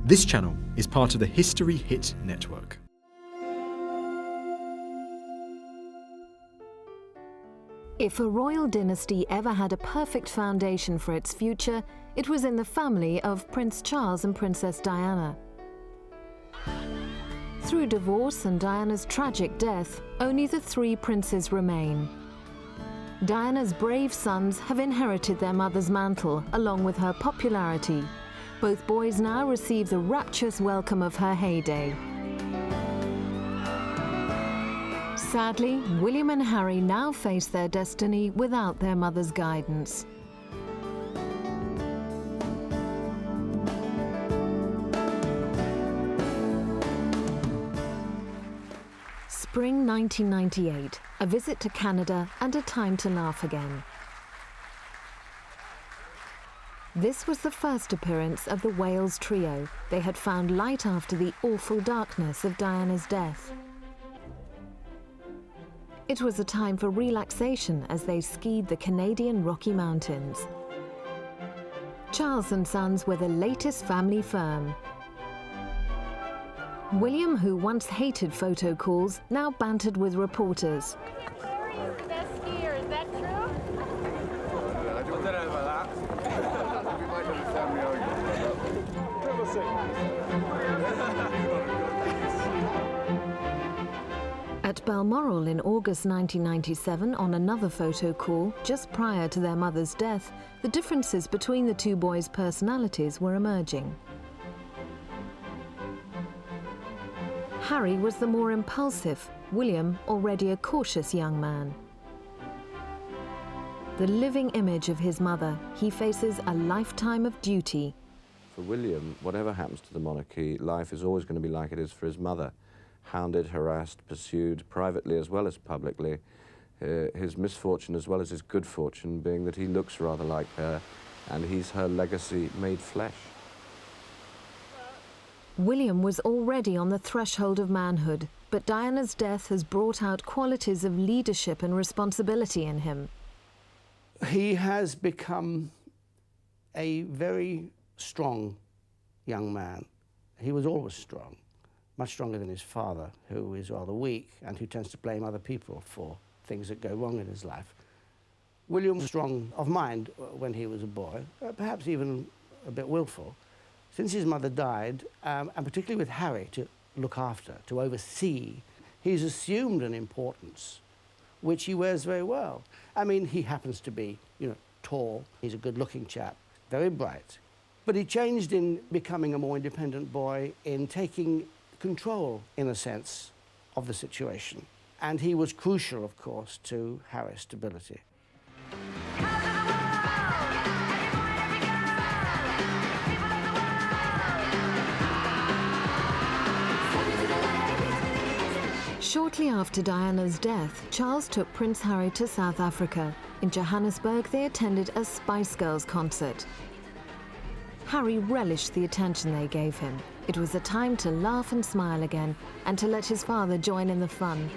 This channel is part of the History Hit network. If a royal dynasty ever had a perfect foundation for its future, it was in the family of Prince Charles and Princess Diana. Through divorce and Diana's tragic death, only the three princes remain. Diana's brave sons have inherited their mother's mantle, along with her popularity. Both boys now receive the rapturous welcome of her heyday. Sadly, William and Harry now face their destiny without their mother's guidance. Spring 1998, a visit to Canada and a time to laugh again. This was the first appearance of the Wales trio. They had found light after the awful darkness of Diana's death. It was a time for relaxation as they skied the Canadian Rocky Mountains. Charles & Sons were the latest family firm. William, who once hated photo calls, now bantered with reporters. Harry's the best skier, is that true? I don't know about that. We might have a family argument. We'll see. At Balmoral in August 1997, on another photo call, just prior to their mother's death, the differences between the two boys' personalities were emerging. Harry was the more impulsive, William already a cautious young man. The living image of his mother, he faces a lifetime of duty. For William, whatever happens to the monarchy, life is always going to be like it is for his mother. Hounded, harassed, pursued, privately as well as publicly. His misfortune as well as his good fortune being that he looks rather like her, and he's her legacy made flesh. William was already on the threshold of manhood, but Diana's death has brought out qualities of leadership and responsibility in him. He has become a very strong young man. He was always strong, much stronger than his father, who is rather weak and who tends to blame other people for things that go wrong in his life. William was strong of mind when he was a boy, perhaps even a bit willful. Since his mother died, and particularly with Harry to look after, to oversee, he's assumed an importance which he wears very well. I mean, he happens to be, tall, he's a good-looking chap, very bright. But he changed in becoming a more independent boy, in taking control, in a sense, of the situation. And he was crucial, of course, to Harry's stability. Shortly after Diana's death, Charles took Prince Harry to South Africa. In Johannesburg, they attended a Spice Girls concert. Harry relished the attention they gave him. It was a time to laugh and smile again, and to let his father join in the fun.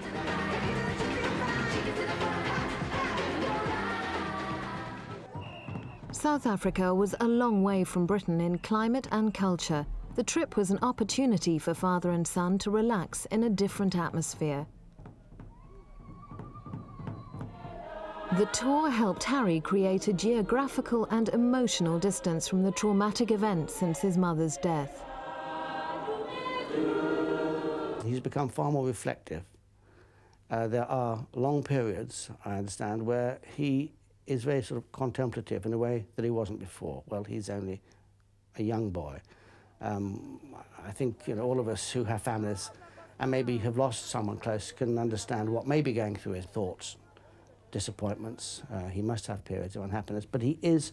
South Africa was a long way from Britain in climate and culture. The trip was an opportunity for father and son to relax in a different atmosphere. The tour helped Harry create a geographical and emotional distance from the traumatic events since his mother's death. He's become far more reflective. There are long periods, I understand, where he is very sort of contemplative in a way that he wasn't before. Well, he's only a young boy. I think all of us who have families and maybe have lost someone close can understand what may be going through his thoughts, disappointments. He must have periods of unhappiness, but he is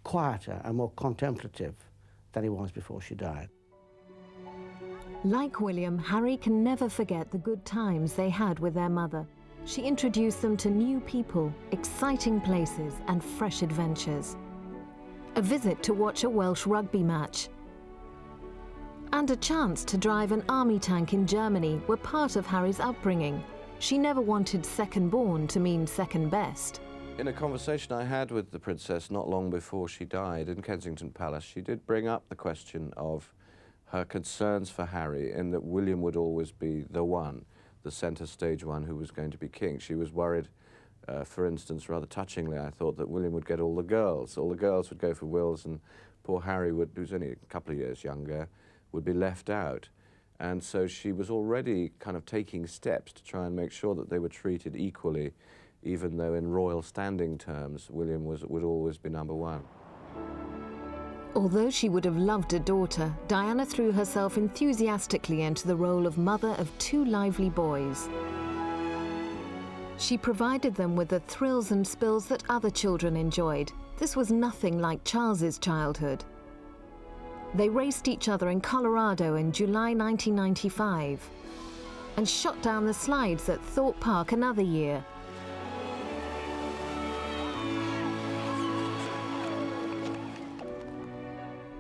quieter and more contemplative than he was before she died. Like William, Harry can never forget the good times they had with their mother. She introduced them to new people, exciting places, and fresh adventures. A visit to watch a Welsh rugby match, and a chance to drive an army tank in Germany were part of Harry's upbringing. She never wanted second born to mean second best. In a conversation I had with the princess not long before she died in Kensington Palace, she did bring up the question of her concerns for Harry, in that William would always be the one, the centre stage one who was going to be king. She was worried, for instance, rather touchingly, I thought, that William would get all the girls. All the girls would go for wills, and poor Harry, who's only a couple of years younger, would be left out. And so she was already kind of taking steps to try and make sure that they were treated equally, even though in royal standing terms, William would always be number one. Although she would have loved a daughter, Diana threw herself enthusiastically into the role of mother of 2 lively boys. She provided them with the thrills and spills that other children enjoyed. This was nothing like Charles's childhood. They raced each other in Colorado in July 1995 and shot down the slides at Thorpe Park another year.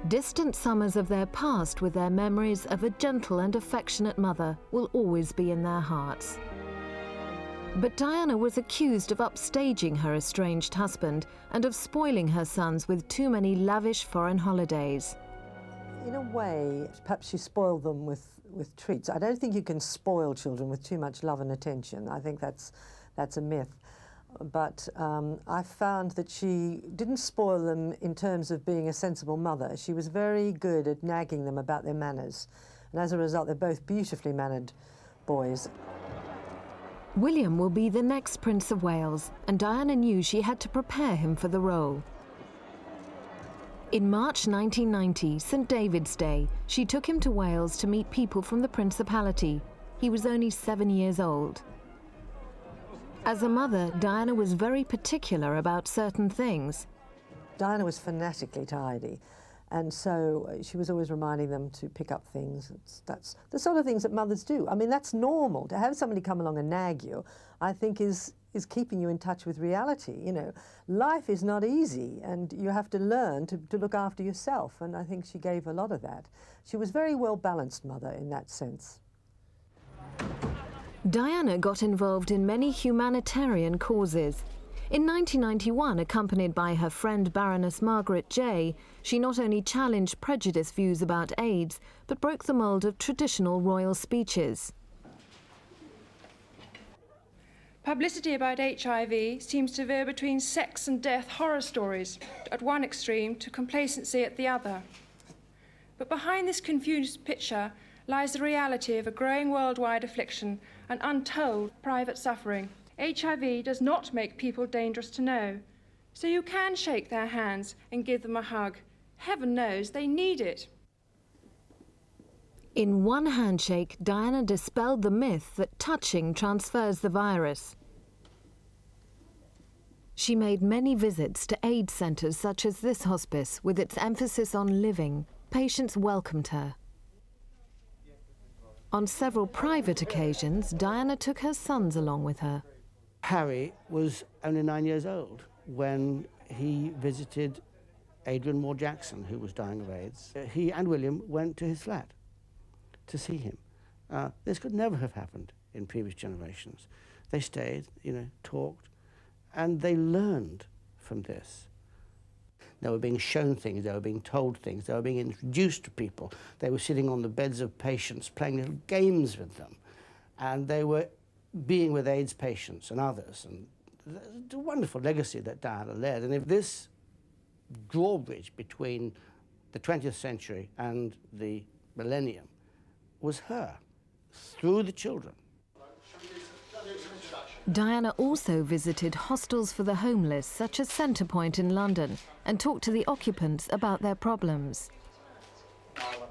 Distant summers of their past with their memories of a gentle and affectionate mother will always be in their hearts. But Diana was accused of upstaging her estranged husband and of spoiling her sons with too many lavish foreign holidays. In a way, perhaps you spoil them with treats. I don't think you can spoil children with too much love and attention. I think that's a myth. But I found that she didn't spoil them in terms of being a sensible mother. She was very good at nagging them about their manners. And as a result, they're both beautifully mannered boys. William will be the next Prince of Wales, and Diana knew she had to prepare him for the role. In March 1990, St. David's Day, she took him to Wales to meet people from the Principality. He was only 7 years old. As a mother, Diana was very particular about certain things. Diana was fanatically tidy, and so she was always reminding them to pick up things. That's the sort of things that mothers do. I mean, that's normal. To have somebody come along and nag you, I think is keeping you in touch with reality. You know, life is not easy, and you have to learn to look after yourself, and I think she gave a lot of that. She was a very well-balanced mother in that sense. Diana got involved in many humanitarian causes. In 1991, accompanied by her friend Baroness Margaret Jay, she not only challenged prejudiced views about AIDS, but broke the mould of traditional royal speeches. Publicity about HIV seems to veer between sex and death horror stories at one extreme to complacency at the other. But behind this confused picture lies the reality of a growing worldwide affliction and untold private suffering. HIV does not make people dangerous to know, so you can shake their hands and give them a hug. Heaven knows they need it. In one handshake, Diana dispelled the myth that touching transfers the virus. She made many visits to AIDS centres such as this hospice, with its emphasis on living. Patients welcomed her. On several private occasions, Diana took her sons along with her. Harry was only 9 years old when he visited Adrian Moore Jackson, who was dying of AIDS. He and William went to his flat to see him. This could never have happened in previous generations. They stayed, talked, and they learned from this. They were being shown things, they were being told things, they were being introduced to people. They were sitting on the beds of patients, playing little games with them. And they were being with AIDS patients and others. And the wonderful legacy that Diana led. And if this drawbridge between the 20th century and the millennium was her, through the children. Diana also visited hostels for the homeless, such as Centrepoint in London, and talked to the occupants about their problems.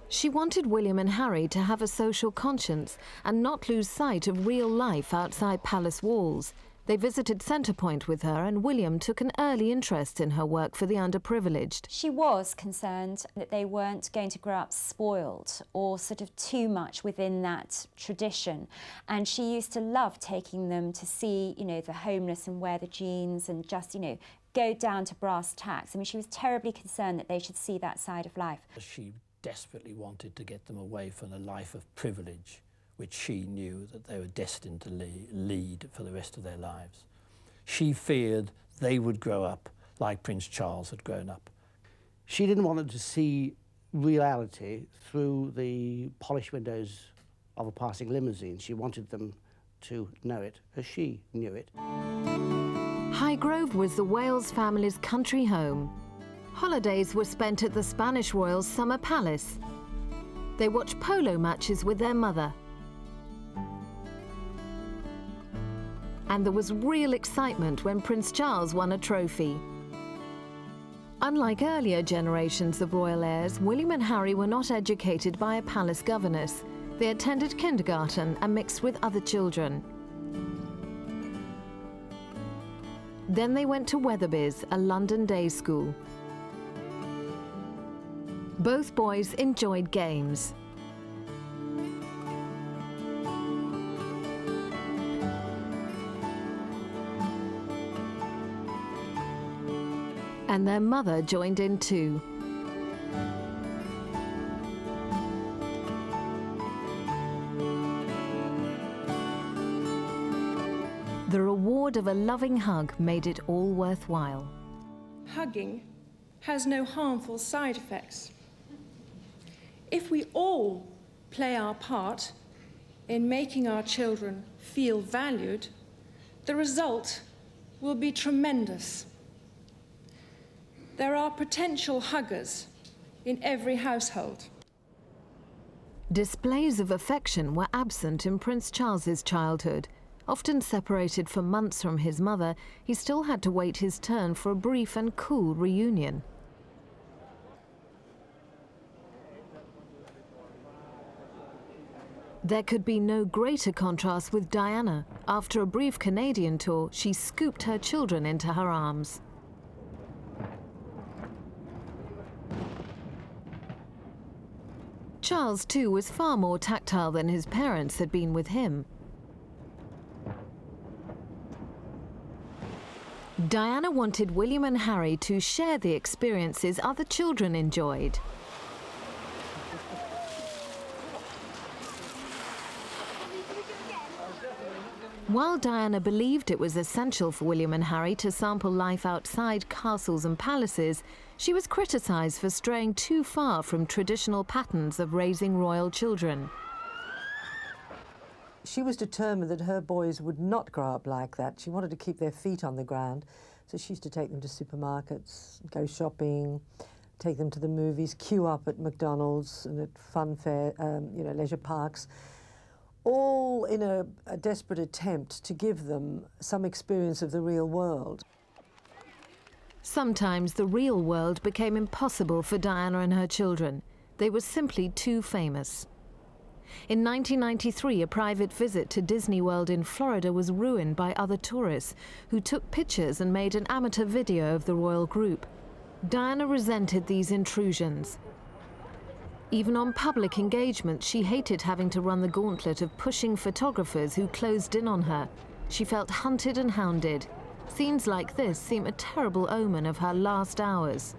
She wanted William and Harry to have a social conscience and not lose sight of real life outside palace walls. They visited Centrepoint with her, and William took an early interest in her work for the underprivileged. She was concerned that they weren't going to grow up spoiled or sort of too much within that tradition. And she used to love taking them to see, the homeless and wear the jeans and just, go down to brass tacks. I mean, she was terribly concerned that they should see that side of life. She desperately wanted to get them away from the life of privilege, which she knew that they were destined to lead for the rest of their lives. She feared they would grow up like Prince Charles had grown up. She didn't want them to see reality through the polished windows of a passing limousine. She wanted them to know it as she knew it. Highgrove was the Wales family's country home. Holidays were spent at the Spanish royals' summer palace. They watched polo matches with their mother. And there was real excitement when Prince Charles won a trophy. Unlike earlier generations of royal heirs, William and Harry were not educated by a palace governess. They attended kindergarten and mixed with other children. Then they went to Weatherby's, a London day school. Both boys enjoyed games. And their mother joined in too. The reward of a loving hug made it all worthwhile. Hugging has no harmful side effects. If we all play our part in making our children feel valued, the result will be tremendous. There are potential huggers in every household. Displays of affection were absent in Prince Charles's childhood. Often separated for months from his mother, he still had to wait his turn for a brief and cool reunion. There could be no greater contrast with Diana. After a brief Canadian tour, she scooped her children into her arms. Charles, too, was far more tactile than his parents had been with him. Diana wanted William and Harry to share the experiences other children enjoyed. While Diana believed it was essential for William and Harry to sample life outside castles and palaces, she was criticised for straying too far from traditional patterns of raising royal children. She was determined that her boys would not grow up like that. She wanted to keep their feet on the ground, so she used to take them to supermarkets, go shopping, take them to the movies, queue up at McDonald's and at fun fair, leisure parks, all in a desperate attempt to give them some experience of the real world. Sometimes the real world became impossible for Diana and her children. They were simply too famous. In 1993, a private visit to Disney World in Florida was ruined by other tourists who took pictures and made an amateur video of the royal group. Diana resented these intrusions. Even on public engagements, she hated having to run the gauntlet of pushing photographers who closed in on her. She felt hunted and hounded. Scenes like this seem a terrible omen of her last hours.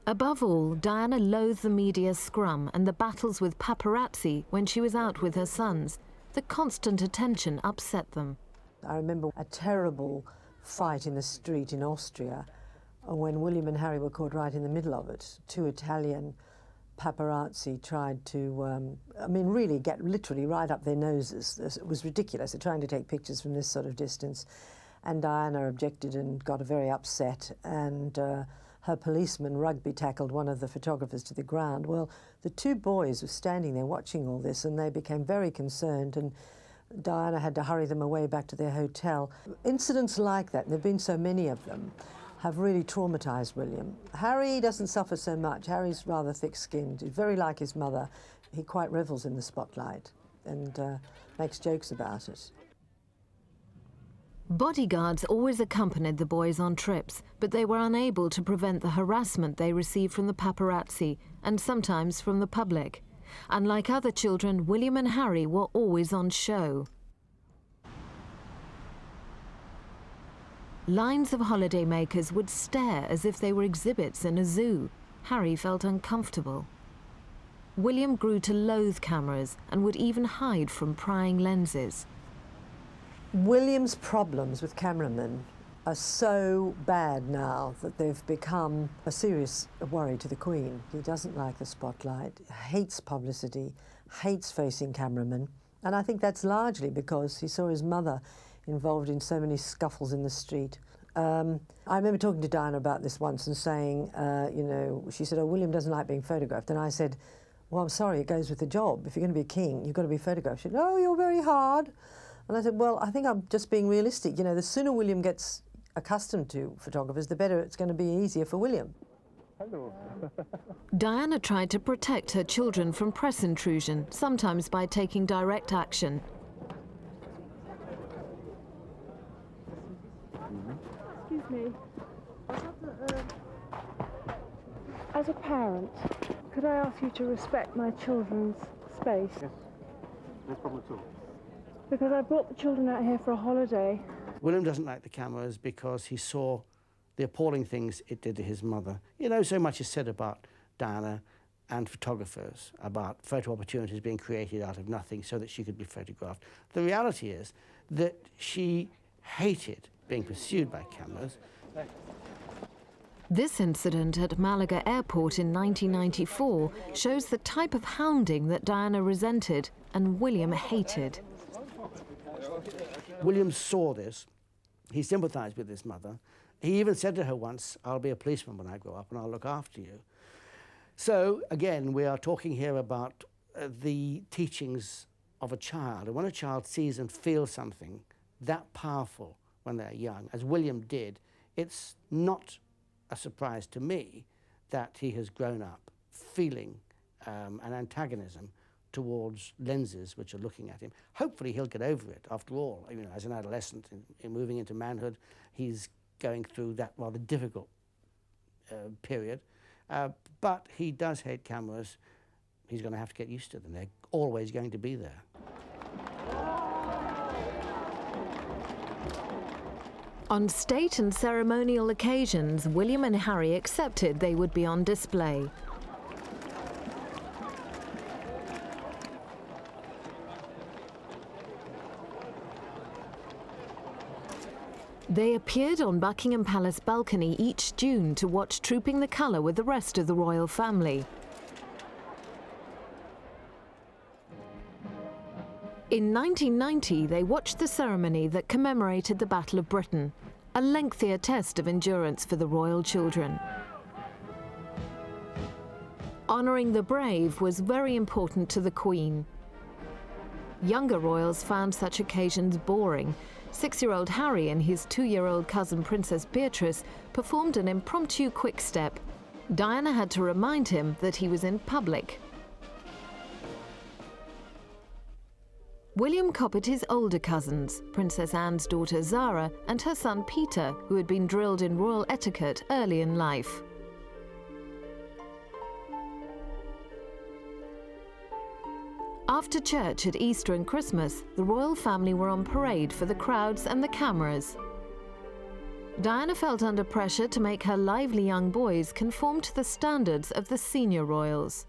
Above all, Diana loathed the media scrum and the battles with paparazzi when she was out with her sons. The constant attention upset them. I remember a terrible fight in the street in Austria when William and Harry were caught right in the middle of it. Two Italian paparazzi tried to, really get literally right up their noses. It was ridiculous. They're trying to take pictures from this sort of distance. And Diana objected and got very upset, and her policeman rugby tackled one of the photographers to the ground. Well, the two boys were standing there watching all this, and they became very concerned, and Diana had to hurry them away back to their hotel. Incidents like that, and there have been so many of them, have really traumatised William. Harry doesn't suffer so much. Harry's rather thick-skinned. He's very like his mother. He quite revels in the spotlight and makes jokes about it. Bodyguards always accompanied the boys on trips, but they were unable to prevent the harassment they received from the paparazzi and sometimes from the public. Unlike other children, William and Harry were always on show. Lines of holidaymakers would stare as if they were exhibits in a zoo. Harry felt uncomfortable. William grew to loathe cameras and would even hide from prying lenses. William's problems with cameramen are so bad now that they've become a serious worry to the Queen. He doesn't like the spotlight, hates publicity, hates facing cameramen, and I think that's largely because he saw his mother involved in so many scuffles in the street. I remember talking to Diana about this once and saying, you know, she said, oh, William doesn't like being photographed. And I said, well, I'm sorry, it goes with the job. If you're going to be a king, you've got to be photographed. She said, oh, you're very hard. And I said, well, I think I'm just being realistic. You know, the sooner William gets accustomed to photographers, the better it's going to be easier for William. Hello. Diana tried to protect her children from press intrusion, sometimes by taking direct action. Excuse me. As a parent, could I ask you to respect my children's space? Yes, no problem at all. Because I brought the children out here for a holiday. William doesn't like the cameras because he saw the appalling things it did to his mother. You know, so much is said about Diana and photographers, about photo opportunities being created out of nothing so that she could be photographed. The reality is that she hated being pursued by cameras. This incident at Malaga Airport in 1994 shows the type of hounding that Diana resented and William hated. William saw this. He sympathised with his mother. He even said to her once, I'll be a policeman when I grow up and I'll look after you. So, again, we are talking here about the teachings of a child. And when a child sees and feels something that powerful when they're young, as William did, it's not a surprise to me that he has grown up feeling an antagonism towards lenses which are looking at him. Hopefully he'll get over it. After all, you know, as an adolescent in moving into manhood, he's going through that rather difficult period. But he does hate cameras. He's going to have to get used to them. They're always going to be there. On state and ceremonial occasions, William and Harry accepted they would be on display. They appeared on Buckingham Palace balcony each June to watch Trooping the Colour with the rest of the royal family. In 1990, they watched the ceremony that commemorated the Battle of Britain, a lengthier test of endurance for the royal children. Honouring the brave was very important to the Queen. Younger royals found such occasions boring. 6-year-old Harry and his 2-year-old cousin Princess Beatrice performed an impromptu quick step. Diana had to remind him that he was in public. William copied his older cousins, Princess Anne's daughter Zara and her son Peter, who had been drilled in royal etiquette early in life. After church at Easter and Christmas, the royal family were on parade for the crowds and the cameras. Diana felt under pressure to make her lively young boys conform to the standards of the senior royals.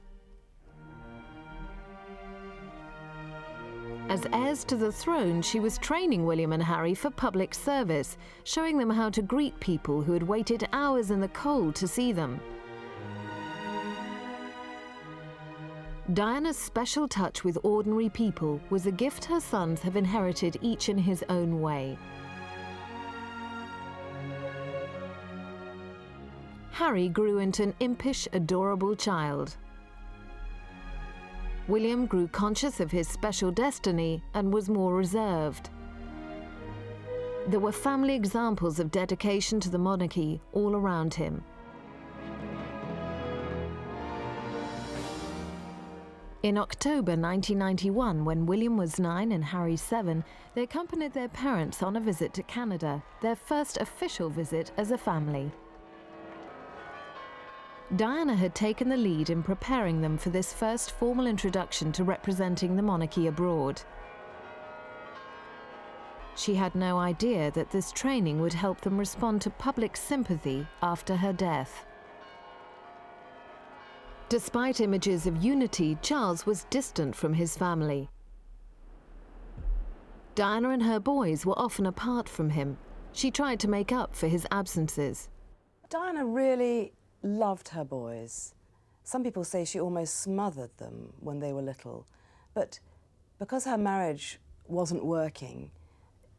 As heirs to the throne, she was training William and Harry for public service, showing them how to greet people who had waited hours in the cold to see them. Diana's special touch with ordinary people was a gift her sons have inherited each in his own way. Harry grew into an impish, adorable child. William grew conscious of his special destiny and was more reserved. There were family examples of dedication to the monarchy all around him. In October 1991, when William was 9 and Harry 7, they accompanied their parents on a visit to Canada, their first official visit as a family. Diana had taken the lead in preparing them for this first formal introduction to representing the monarchy abroad. She had no idea that this training would help them respond to public sympathy after her death. Despite images of unity, Charles was distant from his family. Diana and her boys were often apart from him. She tried to make up for his absences. Diana really loved her boys. Some people say she almost smothered them when they were little. But because her marriage wasn't working,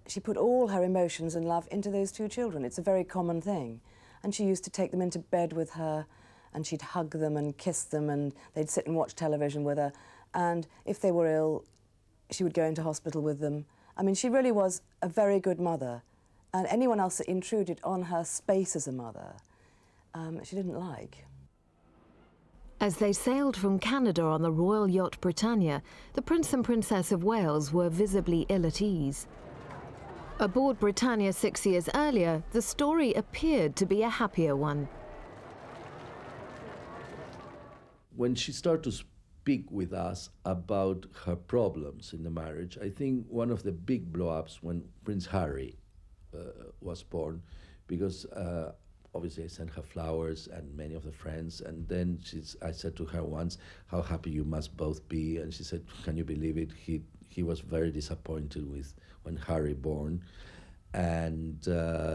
she put all her emotions and love into those two children. It's a very common thing. And she used to take them into bed with her, and she'd hug them and kiss them, and they'd sit and watch television with her. And if they were ill, she would go into hospital with them. I mean, she really was a very good mother. And anyone else that intruded on her space as a mother, she didn't like. As they sailed from Canada on the royal yacht Britannia, the Prince and Princess of Wales were visibly ill at ease. Aboard Britannia 6 years earlier, the story appeared to be a happier one. When she started to speak with us about her problems in the marriage, I think one of the big blow-ups when Prince Harry was born, because obviously I sent her flowers and many of the friends, and then I said to her once, how happy you must both be, and she said, can you believe it? He was very disappointed with when Harry born, and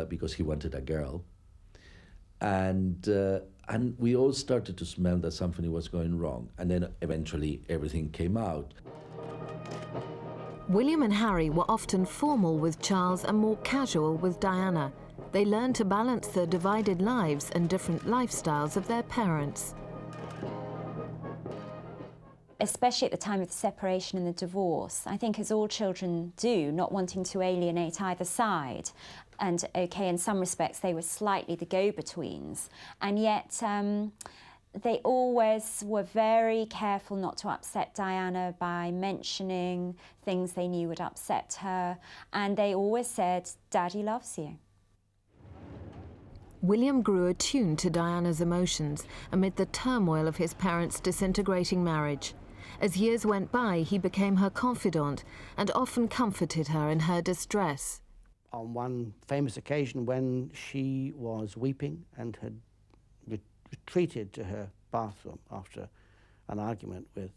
because he wanted a girl. And we all started to smell that something was going wrong, and then eventually everything came out. William and Harry were often formal with Charles and more casual with Diana. They learned to balance the divided lives and different lifestyles of their parents. Especially at the time of the separation and the divorce, I think as all children do, not wanting to alienate either side. And okay, in some respects they were slightly the go-betweens, and yet they always were very careful not to upset Diana by mentioning things they knew would upset her, and they always said, Daddy loves you. William grew attuned to Diana's emotions amid the turmoil of his parents' disintegrating marriage. As years went by, he became her confidant and often comforted her in her distress. On one famous occasion when she was weeping and had retreated to her bathroom after an argument with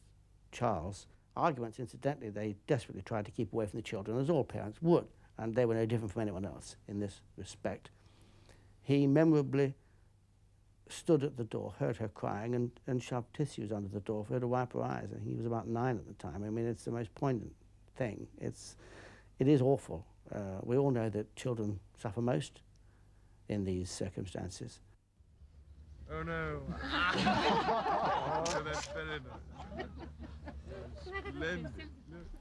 Charles. Arguments, incidentally, they desperately tried to keep away from the children, as all parents would, and they were no different from anyone else in this respect. He memorably stood at the door, heard her crying, and shoved tissues under the door for her to wipe her eyes. And he was about 9 at the time. I mean, it's the most poignant thing. It is awful. We all know that children suffer most in these circumstances. Oh no. Oh, that's better now. Splendid.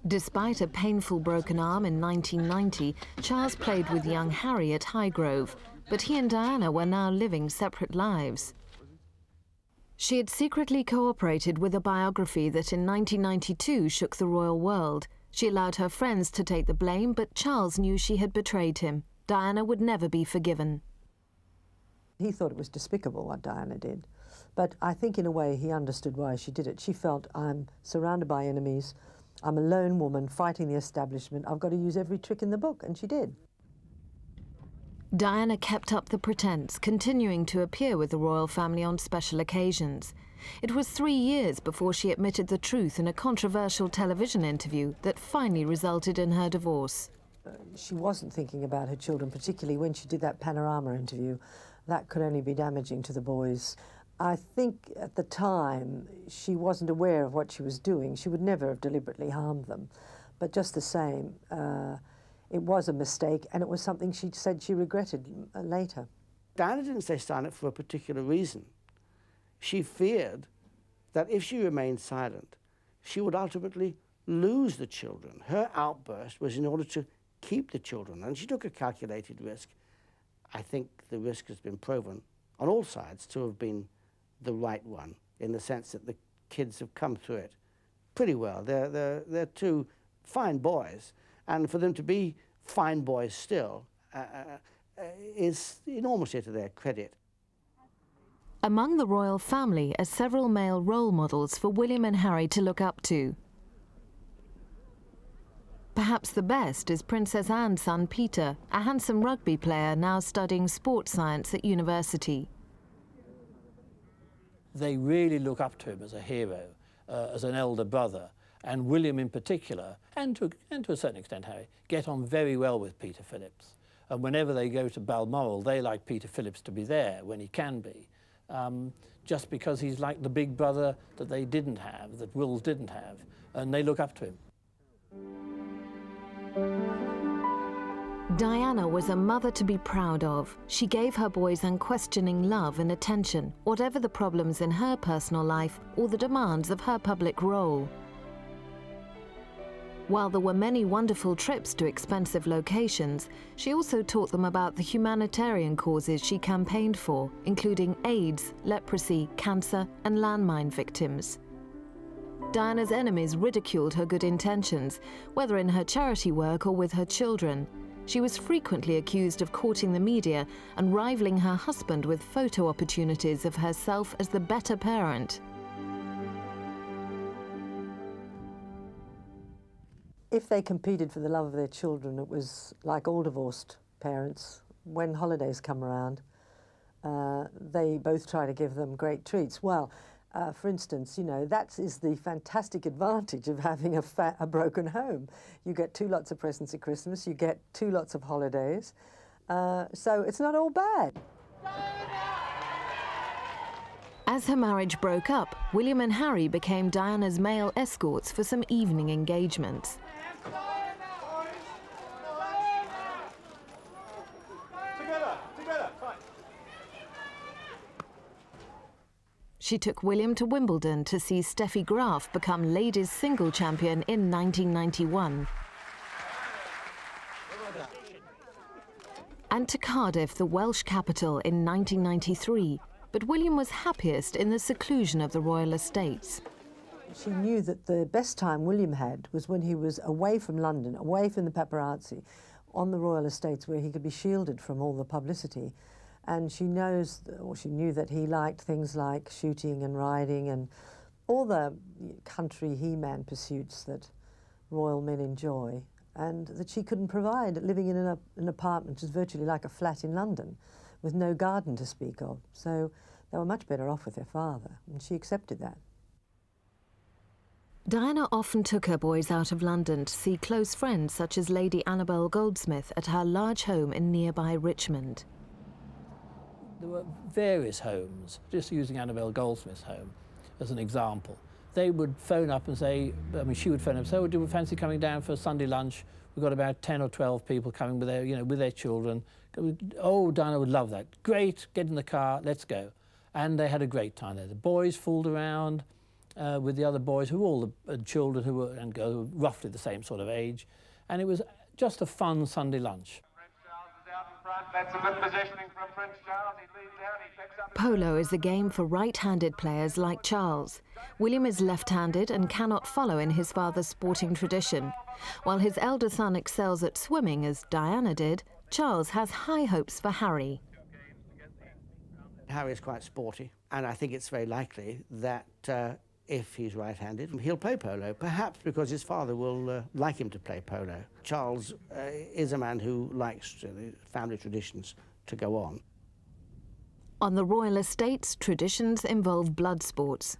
Despite a painful broken arm in 1990, Charles played with young Harry at Highgrove, but he and Diana were now living separate lives. She had secretly cooperated with a biography that in 1992 shook the royal world. She allowed her friends to take the blame, but Charles knew she had betrayed him. Diana would never be forgiven. He thought it was despicable what Diana did, but I think in a way he understood why she did it. She felt, I'm surrounded by enemies, I'm a lone woman fighting the establishment, I've got to use every trick in the book, and she did. Diana kept up the pretense, continuing to appear with the royal family on special occasions. It was 3 years before she admitted the truth in a controversial television interview that finally resulted in her divorce. She wasn't thinking about her children, particularly when she did that Panorama interview. That could only be damaging to the boys. I think at the time she wasn't aware of what she was doing. She would never have deliberately harmed them. But just the same, it was a mistake, and it was something she said she regretted later. Diana didn't stay silent for a particular reason. She feared that if she remained silent, she would ultimately lose the children. Her outburst was in order to keep the children, and she took a calculated risk. I think the risk has been proven on all sides to have been the right one, in the sense that the kids have come through it pretty well. They're two fine boys, and for them to be fine boys still is enormously to their credit. Among the royal family are several male role models for William and Harry to look up to. Perhaps the best is Princess Anne's son Peter, a handsome rugby player now studying sports science at university. They really look up to him as a hero, as an elder brother, and William in particular, and to a certain extent Harry, get on very well with Peter Phillips. And whenever they go to Balmoral, they like Peter Phillips to be there when he can be, just because he's like the big brother that they didn't have, that Wills didn't have, and they look up to him. Diana was a mother to be proud of. She gave her boys unquestioning love and attention, whatever the problems in her personal life or the demands of her public role. While there were many wonderful trips to expensive locations, she also taught them about the humanitarian causes she campaigned for, including AIDS, leprosy, cancer, and landmine victims. Diana's enemies ridiculed her good intentions, whether in her charity work or with her children. She was frequently accused of courting the media and rivaling her husband with photo opportunities of herself as the better parent. If they competed for the love of their children, it was like all divorced parents. When holidays come around, they both try to give them great treats. Well, for instance, you know, that is the fantastic advantage of having a broken home. You get 2 lots of presents at Christmas, you get 2 lots of holidays, so it's not all bad. As her marriage broke up, William and Harry became Diana's male escorts for some evening engagements. She took William to Wimbledon to see Steffi Graf become ladies' single champion in 1991. And to Cardiff, the Welsh capital, in 1993. But William was happiest in the seclusion of the royal estates. She knew that the best time William had was when he was away from London, away from the paparazzi, on the royal estates where he could be shielded from all the publicity. And she knew that he liked things like shooting and riding and all the country he-man pursuits that royal men enjoy, and that she couldn't provide, living in an apartment which is virtually like a flat in London, with no garden to speak of. So they were much better off with their father, and she accepted that. Diana often took her boys out of London to see close friends such as Lady Annabel Goldsmith at her large home in nearby Richmond. There were various homes, just using Annabel Goldsmith's home as an example. They would phone up and say, she would phone up and say, oh, do we fancy coming down for Sunday lunch? We've got about 10 or 12 people coming with their children. Oh, Diana would love that. Great, get in the car, let's go. And they had a great time there. The boys fooled around with the other boys, who were all the children who were and girls roughly the same sort of age. And it was just a fun Sunday lunch. Polo is a game for right-handed players like Charles. William is left-handed and cannot follow in his father's sporting tradition. While his elder son excels at swimming, as Diana did, Charles has high hopes for Harry. Harry is quite sporty, and I think it's very likely that if he's right-handed, he'll play polo, perhaps because his father will like him to play polo. Charles is a man who likes family traditions to go on. On the royal estates, traditions involve blood sports.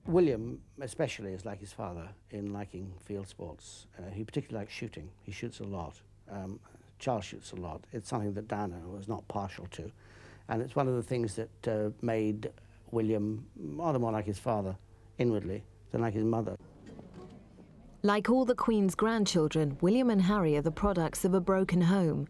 William especially is like his father in liking field sports. He particularly likes shooting. He shoots a lot. Charles shoots a lot. It's something that Diana was not partial to. And it's one of the things that made William rather more like his father inwardly than like his mother. Like all the Queen's grandchildren, William and Harry are the products of a broken home.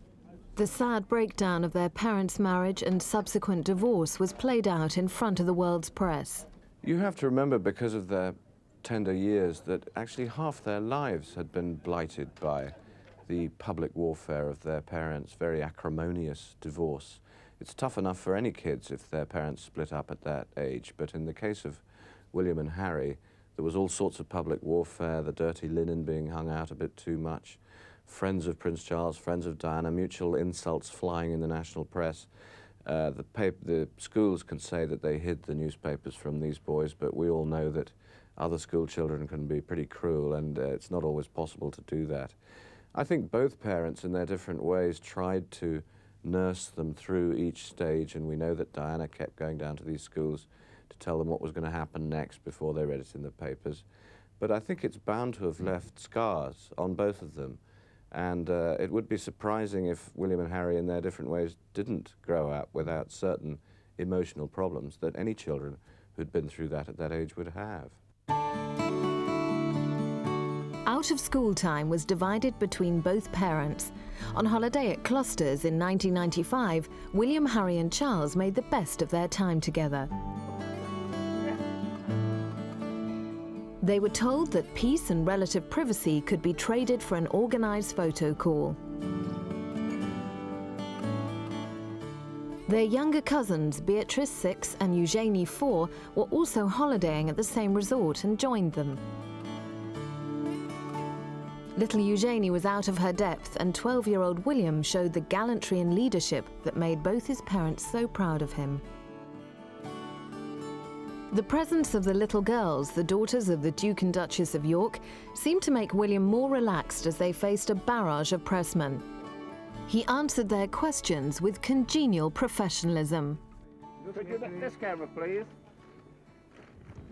The sad breakdown of their parents' marriage and subsequent divorce was played out in front of the world's press. You have to remember, because of their tender years, that actually half their lives had been blighted by the public warfare of their parents' very acrimonious divorce. It's tough enough for any kids if their parents split up at that age, but in the case of William and Harry, there was all sorts of public warfare, the dirty linen being hung out a bit too much, friends of Prince Charles, friends of Diana, mutual insults flying in the national press. The schools can say that they hid the newspapers from these boys, but we all know that other school children can be pretty cruel, and it's not always possible to do that. I think both parents, in their different ways, tried to nurse them through each stage, and we know that Diana kept going down to these schools to tell them what was going to happen next before they read it in the papers. But I think it's bound to have left scars on both of them. And it would be surprising if William and Harry, in their different ways, didn't grow up without certain emotional problems that any children who'd been through that at that age would have. Out-of-school time was divided between both parents. On holiday at Closters in 1995, William, Harry and Charles made the best of their time together. They were told that peace and relative privacy could be traded for an organised photo call. Their younger cousins, Beatrice, 6, and Eugenie, 4, were also holidaying at the same resort and joined them. Little Eugenie was out of her depth, and 12-year-old William showed the gallantry and leadership that made both his parents so proud of him. The presence of the little girls, the daughters of the Duke and Duchess of York, seemed to make William more relaxed as they faced a barrage of pressmen. He answered their questions with congenial professionalism. This camera, please.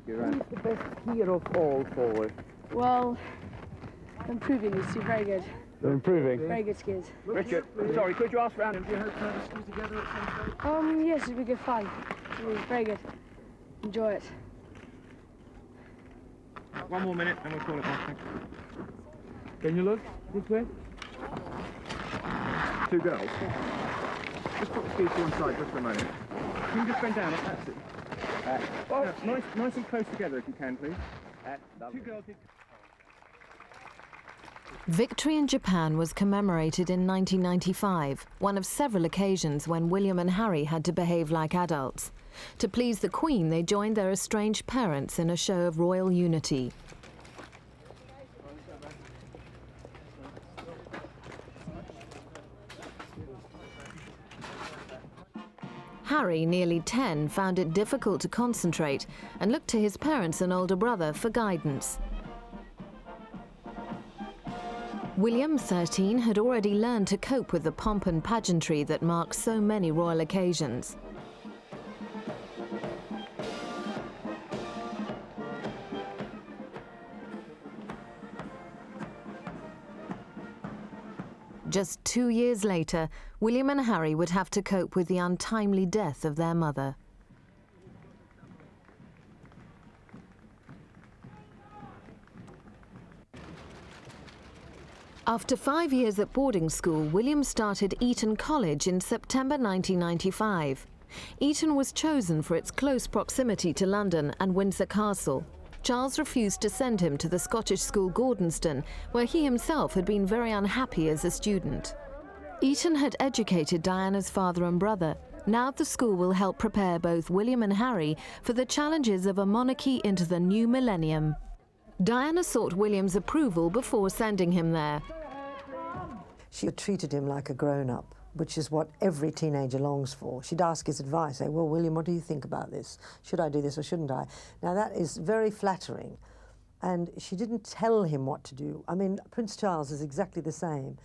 Who's the best skier of all forward? Well, improving is very good. They're improving? Very good skiers. Richard, sorry, could you ask round him? Do you hope to have a ski together at some point? Yes, it'll be good fun. It'll be very good. Enjoy it. One more minute and we'll call it off. Thank you. Can you look this way? Two girls. Just put the skis to one side just for a moment. Can you just bend down? That's it. Nice and close together if you can, please. Two girls. Victory in Japan was commemorated in 1995, one of several occasions when William and Harry had to behave like adults. To please the Queen, they joined their estranged parents in a show of royal unity. Harry, nearly 10, found it difficult to concentrate and looked to his parents and older brother for guidance. William, 13, had already learned to cope with the pomp and pageantry that marks so many royal occasions. Just 2 years later, William and Harry would have to cope with the untimely death of their mother. After 5 years at boarding school, William started Eton College in September 1995. Eton was chosen for its close proximity to London and Windsor Castle. Charles refused to send him to the Scottish school Gordonston, where he himself had been very unhappy as a student. Eton had educated Diana's father and brother. Now the school will help prepare both William and Harry for the challenges of a monarchy into the new millennium. Diana sought William's approval before sending him there. She treated him like a grown-up, which is what every teenager longs for. She'd ask his advice, say, well, William, what do you think about this? Should I do this or shouldn't I? Now, that is very flattering. And she didn't tell him what to do. I mean, Prince Charles is exactly the same.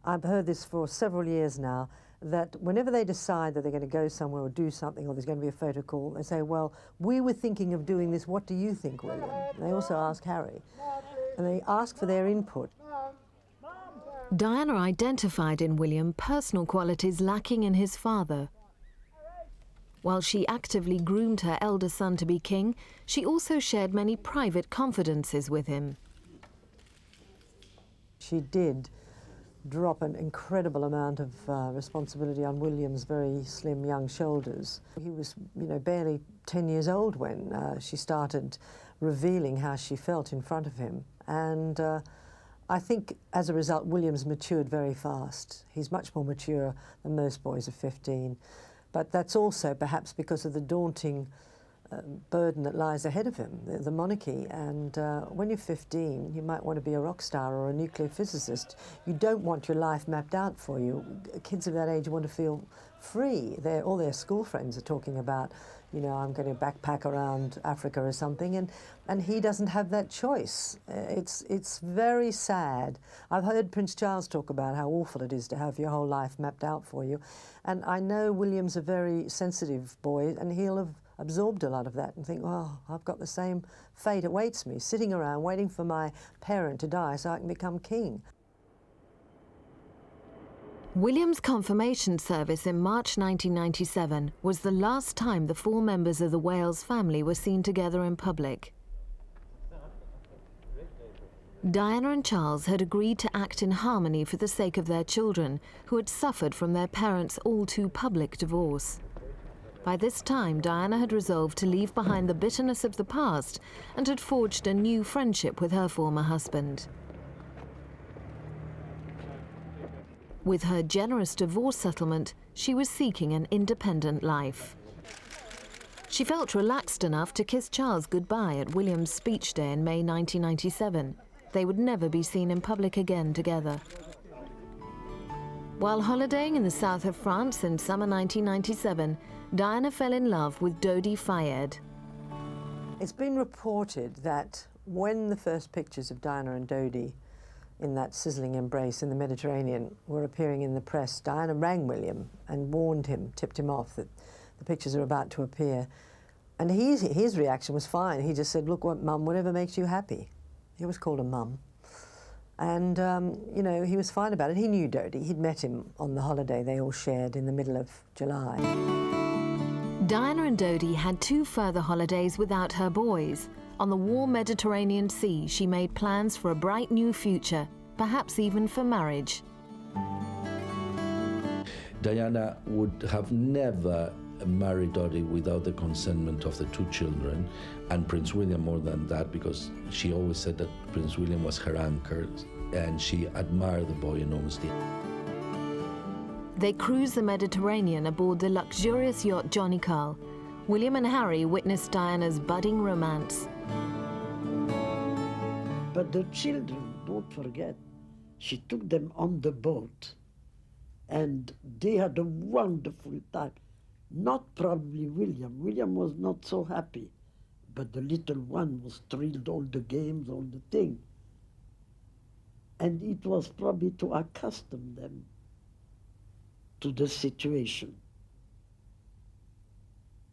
I've heard this for several years now, that whenever they decide that they're going to go somewhere or do something, or there's going to be a photo call, they say, well, we were thinking of doing this, what do you think, William? And they also ask Harry. And they ask for their input. Diana identified in William personal qualities lacking in his father. While she actively groomed her elder son to be king, she also shared many private confidences with him. She did drop an incredible amount of responsibility on William's very slim young shoulders. He was, barely 10 years old when she started revealing how she felt in front of him. And I think as a result, William's matured very fast. He's much more mature than most boys of 15. But that's also perhaps because of the daunting burden that lies ahead of him, the monarchy. And when you're 15, you might want to be a rock star or a nuclear physicist. You don't want your life mapped out for you. Kids of that age want to feel free. All their school friends are talking about, I'm going to backpack around Africa or something, and he doesn't have that choice. It's very sad. I've heard Prince Charles talk about how awful it is to have your whole life mapped out for you, and I know William's a very sensitive boy, and he'll have absorbed a lot of that and think, well, I've got the same fate awaits me, sitting around waiting for my parent to die so I can become king. William's confirmation service in March 1997 was the last time the four members of the Wales family were seen together in public. Diana and Charles had agreed to act in harmony for the sake of their children, who had suffered from their parents' all-too-public divorce. By this time, Diana had resolved to leave behind the bitterness of the past and had forged a new friendship with her former husband. With her generous divorce settlement, she was seeking an independent life. She felt relaxed enough to kiss Charles goodbye at William's speech day in May 1997. They would never be seen in public again together. While holidaying in the south of France in summer 1997, Diana fell in love with Dodi Fayed. It's been reported that when the first pictures of Diana and Dodi in that sizzling embrace in the Mediterranean were appearing in the press, Diana rang William and warned him, tipped him off that the pictures are about to appear. And his reaction was fine. He just said, look, Mum, whatever makes you happy. He was called a mum. And, you know, he was fine about it. He knew Dodi. He'd met him on the holiday they all shared in the middle of July. Diana and Dodi had 2 further holidays without her boys. On the warm Mediterranean Sea, she made plans for a bright new future, perhaps even for marriage. Diana would have never married Dodi without the consentment of the 2 children, and Prince William more than that, because she always said that Prince William was her anchor, and she admired the boy enormously. They cruised the Mediterranean aboard the luxurious yacht Johnny Carl. William and Harry witnessed Diana's budding romance. But the children, don't forget, she took them on the boat, and they had a wonderful time. Not probably William. William was not so happy, but the little one was thrilled, all the games, all the thing. And it was probably to accustom them to the situation.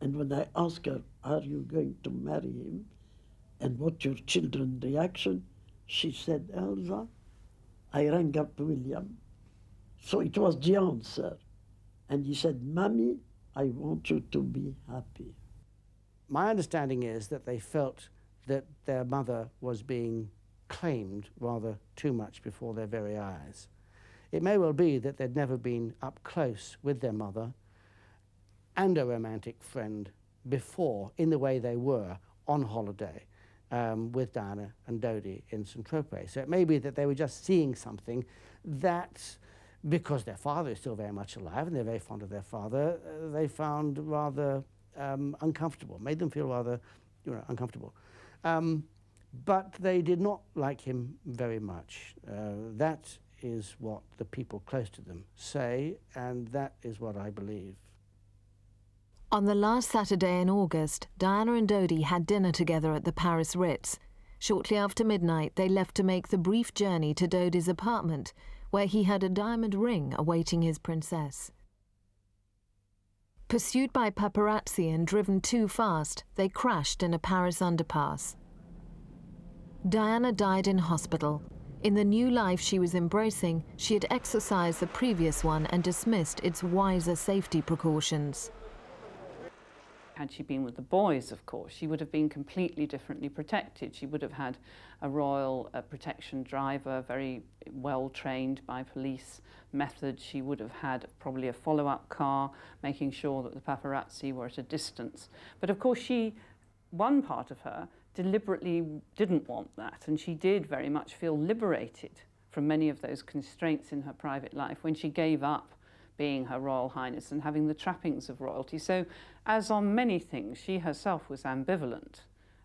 And when I asked her, are you going to marry him? And what's your children's reaction? She said, Elsa, I rang up William. So it was the answer. And he said, Mommy, I want you to be happy. My understanding is that they felt that their mother was being claimed rather too much before their very eyes. It may well be that they'd never been up close with their mother and a romantic friend before in the way they were on holiday with Diana and Dodi in Saint-Tropez. So it may be that they were just seeing something that, because their father is still very much alive and they're very fond of their father, they found rather uncomfortable, made them feel rather uncomfortable. But they did not like him very much. That is what the people close to them say, and that is what I believe. On the last Saturday in August, Diana and Dodi had dinner together at the Paris Ritz. Shortly after midnight, they left to make the brief journey to Dodi's apartment, where he had a diamond ring awaiting his princess. Pursued by paparazzi and driven too fast, they crashed in a Paris underpass. Diana died in hospital. In the new life she was embracing, she had exercised the previous one and dismissed its wiser safety precautions. Had she been with the boys, of course, she would have been completely differently protected. She would have had a royal protection driver, very well trained by police methods. She would have had probably a follow-up car, making sure that the paparazzi were at a distance. But of course, one part of her deliberately didn't want that, and she did very much feel liberated from many of those constraints in her private life when she gave up being Her Royal Highness and having the trappings of royalty. So, as on many things, she herself was ambivalent.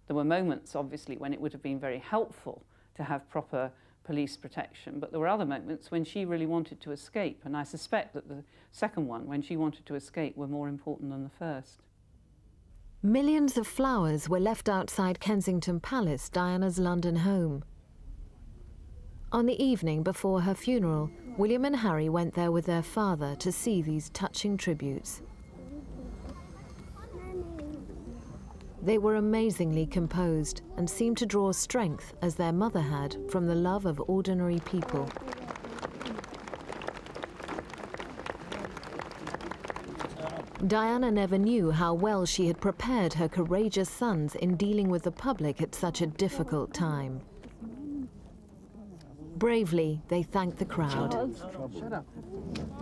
There were moments, obviously, when it would have been very helpful to have proper police protection, but there were other moments when she really wanted to escape, and I suspect that the second one, when she wanted to escape, were more important than the first. Millions of flowers were left outside Kensington Palace, Diana's London home. On the evening before her funeral, William and Harry went there with their father to see these touching tributes. They were amazingly composed and seemed to draw strength, as their mother had, from the love of ordinary people. Diana never knew how well she had prepared her courageous sons in dealing with the public at such a difficult time. Bravely, they thanked the crowd. Charles. Shut up.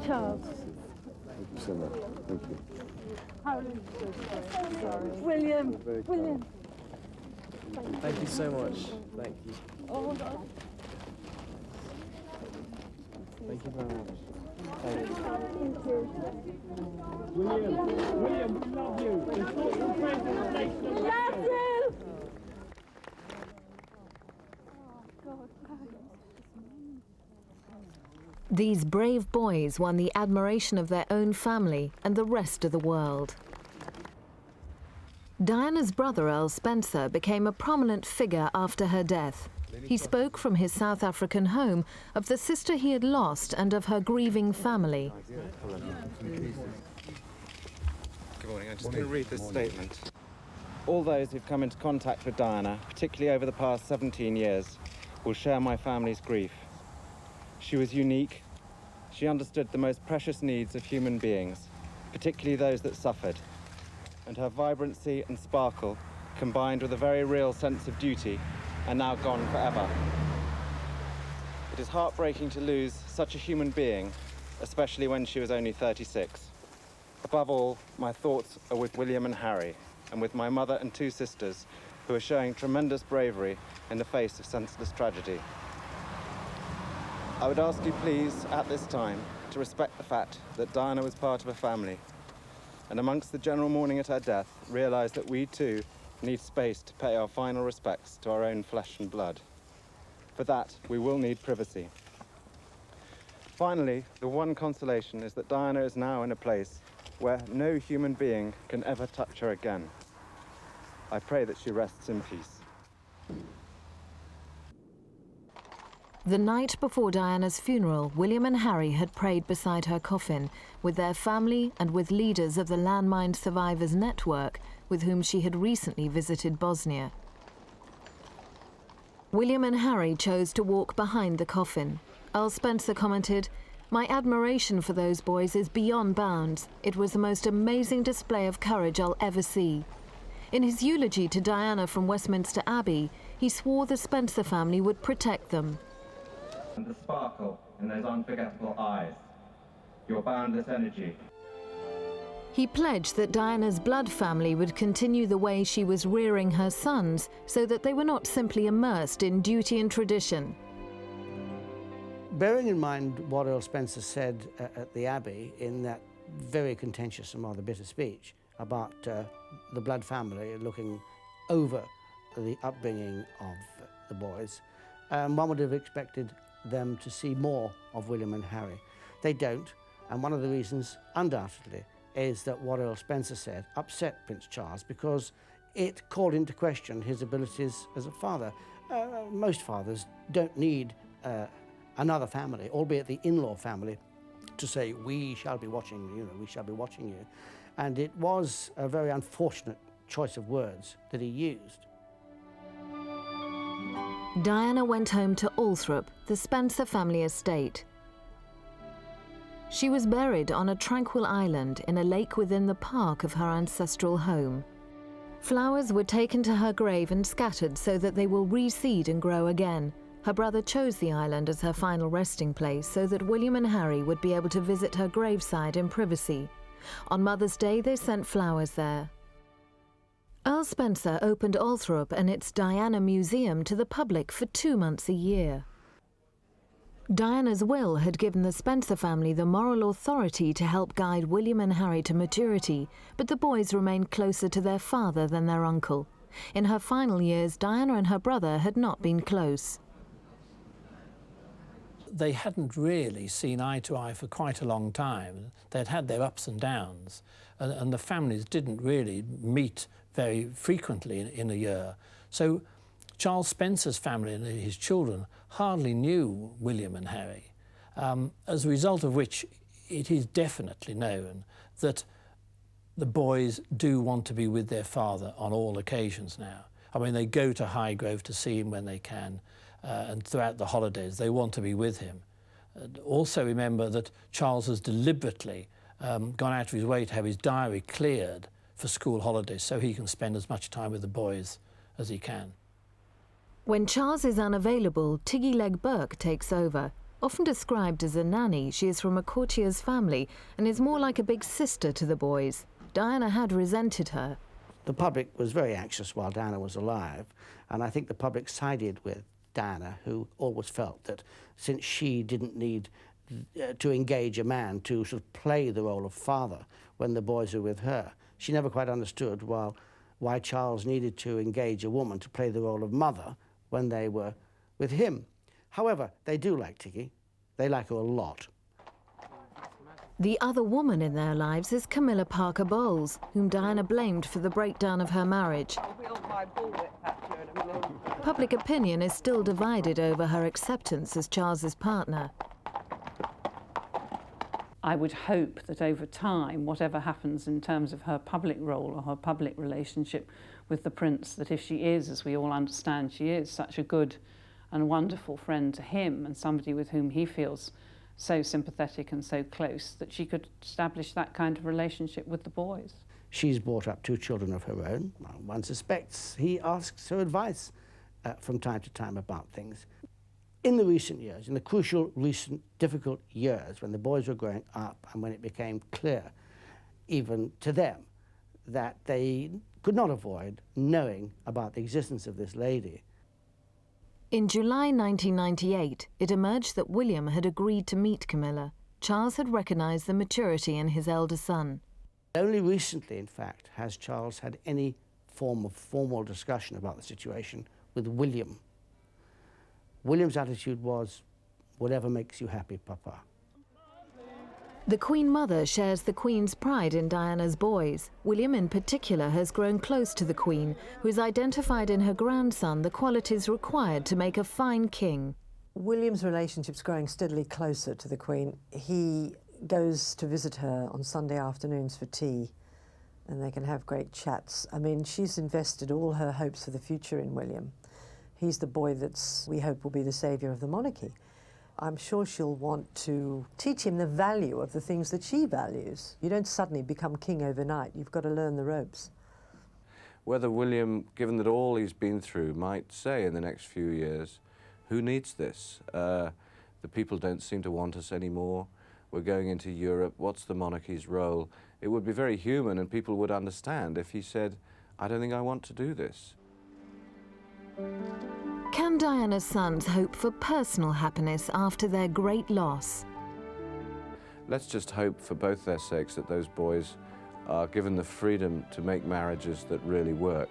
Charles. Thank you so much. Thank you. William. William. Thank you so much. Thank you. Oh, Thank you very much. William, we love you. Love you. These brave boys won the admiration of their own family and the rest of the world. Diana's brother, Earl Spencer, became a prominent figure after her death. He spoke from his South African home of the sister he had lost and of her grieving family. Good morning. I'm just going to read this statement. All those who've come into contact with Diana, particularly over the past 17 years, will share my family's grief. She was unique. She understood the most precious needs of human beings, particularly those that suffered. And her vibrancy and sparkle, combined with a very real sense of duty, are now gone forever. It is heartbreaking to lose such a human being, especially when she was only 36. Above all, my thoughts are with William and Harry, and with my mother and two sisters, who are showing tremendous bravery in the face of senseless tragedy. I would ask you please, at this time, to respect the fact that Diana was part of a family, and amongst the general mourning at her death, realise that we too need space to pay our final respects to our own flesh and blood. For that, we will need privacy. Finally, the one consolation is that Diana is now in a place where no human being can ever touch her again. I pray that she rests in peace. The night before Diana's funeral, William and Harry had prayed beside her coffin with their family and with leaders of the Landmine Survivors Network, with whom she had recently visited Bosnia. William and Harry chose to walk behind the coffin. Earl Spencer commented, "My admiration for those boys is beyond bounds. It was the most amazing display of courage I'll ever see." In his eulogy to Diana from Westminster Abbey, he swore the Spencer family would protect them. And the sparkle in those unforgettable eyes, your boundless energy. He pledged that Diana's blood family would continue the way she was rearing her sons, so that they were not simply immersed in duty and tradition. Bearing in mind what Earl Spencer said at the Abbey in that very contentious and rather bitter speech about the blood family looking over the upbringing of the boys, one would have expected them to see more of William and Harry. They don't, and one of the reasons, undoubtedly, is that what Earl Spencer said upset Prince Charles because it called into question his abilities as a father. Most fathers don't need another family, albeit the in-law family, to say, we shall be watching you, we shall be watching you. And it was a very unfortunate choice of words that he used. Diana went home to Althorp, the Spencer family estate. She was buried on a tranquil island in a lake within the park of her ancestral home. Flowers were taken to her grave and scattered so that they will reseed and grow again. Her brother chose the island as her final resting place so that William and Harry would be able to visit her graveside in privacy. On Mother's Day, they sent flowers there. Earl Spencer opened Althorp and its Diana Museum to the public for 2 months a year. Diana's will had given the Spencer family the moral authority to help guide William and Harry to maturity, but the boys remained closer to their father than their uncle. In her final years, Diana and her brother had not been close. They hadn't really seen eye to eye for quite a long time. They'd had their ups and downs, and the families didn't really meet very frequently in a year. So Charles Spencer's family and his children hardly knew William and Harry, as a result of which it is definitely known that the boys do want to be with their father on all occasions now. I mean, they go to Highgrove to see him when they can, and throughout the holidays they want to be with him. Also remember that Charles has deliberately gone out of his way to have his diary cleared for school holidays so he can spend as much time with the boys as he can. When Charles is unavailable, Tiggy Leg Burke takes over. Often described as a nanny, she is from a courtier's family and is more like a big sister to the boys. Diana had resented her. The public was very anxious while Diana was alive, and I think the public sided with Diana, who always felt that since she didn't need to engage a man to sort of play the role of father when the boys were with her, she never quite understood why Charles needed to engage a woman to play the role of mother when they were with him. However, they do like Tiggy. They like her a lot. The other woman in their lives is Camilla Parker Bowles, whom Diana blamed for the breakdown of her marriage. Public opinion is still divided over her acceptance as Charles's partner. I would hope that over time, whatever happens in terms of her public role or her public relationship with the prince, that if she is, as we all understand she is, such a good and wonderful friend to him and somebody with whom he feels so sympathetic and so close, that she could establish that kind of relationship with the boys. She's brought up 2 children of her own. One suspects he asks her advice from time to time about things. In the recent years, in the crucial, recent, difficult years when the boys were growing up and when it became clear, even to them, that they could not avoid knowing about the existence of this lady. In July 1998, it emerged that William had agreed to meet Camilla. Charles had recognised the maturity in his elder son. Only recently, in fact, has Charles had any form of formal discussion about the situation with William. William's attitude was, whatever makes you happy, Papa. The Queen Mother shares the Queen's pride in Diana's boys. William in particular has grown close to the Queen, who has identified in her grandson the qualities required to make a fine king. William's relationship's growing steadily closer to the Queen. He goes to visit her on Sunday afternoons for tea, and they can have great chats. I mean, she's invested all her hopes for the future in William. He's the boy that's, we hope, will be the saviour of the monarchy. I'm sure she'll want to teach him the value of the things that she values. You don't suddenly become king overnight. You've got to learn the ropes. Whether William, given that all he's been through, might say in the next few years, who needs this? The people don't seem to want us anymore. We're going into Europe. What's the monarchy's role? It would be very human and people would understand if he said, I don't think I want to do this. Can Diana's sons hope for personal happiness after their great loss? Let's just hope for both their sakes that those boys are given the freedom to make marriages that really work,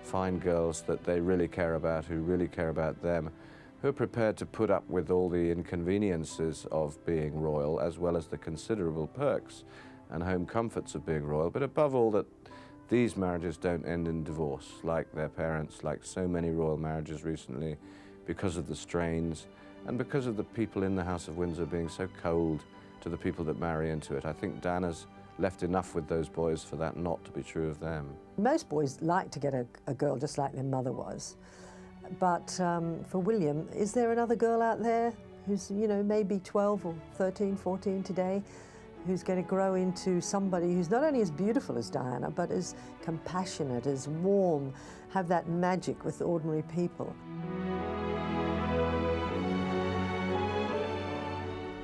find girls that they really care about, who really care about them, who are prepared to put up with all the inconveniences of being royal, as well as the considerable perks and home comforts of being royal, but above all that these marriages don't end in divorce, like their parents, like so many royal marriages recently, because of the strains and because of the people in the House of Windsor being so cold to the people that marry into it. I think Diana's left enough with those boys for that not to be true of them. Most boys like to get a girl just like their mother was. But for William, is there another girl out there who's, you know, maybe 12 or 13, 14 today, who's going to grow into somebody who's not only as beautiful as Diana, but as compassionate, as warm, have that magic with ordinary people?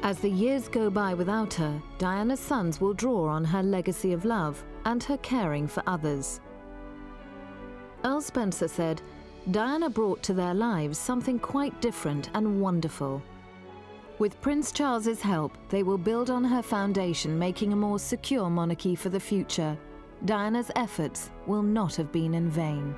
As the years go by without her, Diana's sons will draw on her legacy of love and her caring for others. Earl Spencer said, Diana brought to their lives something quite different and wonderful. With Prince Charles's help, they will build on her foundation, making a more secure monarchy for the future. Diana's efforts will not have been in vain.